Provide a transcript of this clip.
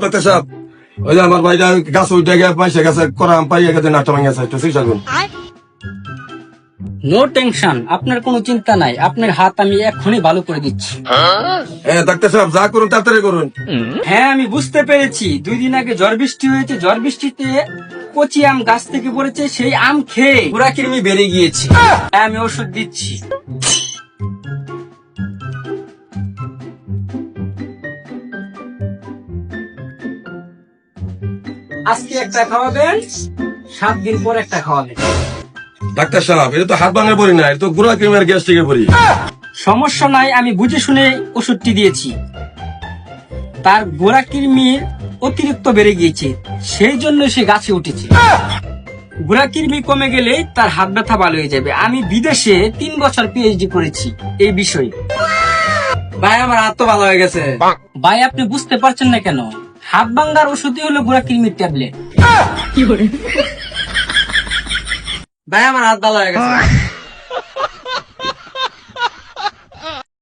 Doctor সাহেব, ওই যে আমার ভাইটা গাছ উঠে গিয়ে পাইছে গেছে করাম পাইয়া গেছে নাটক গেছে একটু চিকিৎসা করুন। নো টেনশন, আপনার কোনো চিন্তা নাই, আপনার হাত আমি এক্ষুনি ভালো করে দিচ্ছি। হ্যাঁ ডাক্তার সাহেব, যা করুন তাড়াতাড়ি করুন। হ্যাঁ আমি বুঝতে পেরেছি, 2 দিন আগে ঝড় বৃষ্টি হয়েছে, ঝড় বৃষ্টিতে কচি আম গাছ থেকে পড়েছে, সেই আম খেয়ে পুরা কৃমি বেড়ে গিয়েছে। হ্যাঁ, আমি ওষুধ দিচ্ছি। আজকে একটা খাওয়াবেন, 7 দিন পর একটা খাওয়াবেন। ডাক্তার সাহেব, এটা তো হাত ভাঙার পরি না, এটা তো গুড়া ক্রিমের গ্যাস্ট্রিকের পরি। সমস্যা নাই, আমি বুঝে শুনে ওষুধটি দিয়েছি। তার গোড়া কৃমির অতিরিক্ত বেড়ে গিয়েছে, সেই জন্য সে গাছে উঠেছে। গোড়া কৃমি কমে গেলে তার হাত ব্যথা ভালো হয়ে যাবে। আমি বিদেশে 3 বছর পিএইচডি করেছি এই বিষয়ে। ভাই আমার হাত তো ভালো হয়ে গেছে। ভাই আপনি বুঝতে পারছেন না কেন? হাত ভাঙ্গার ওষুধই হলো গোড়া কৃমির ট্যাবলেট। ভাই আমার হাত ভালো হয়ে গেছে।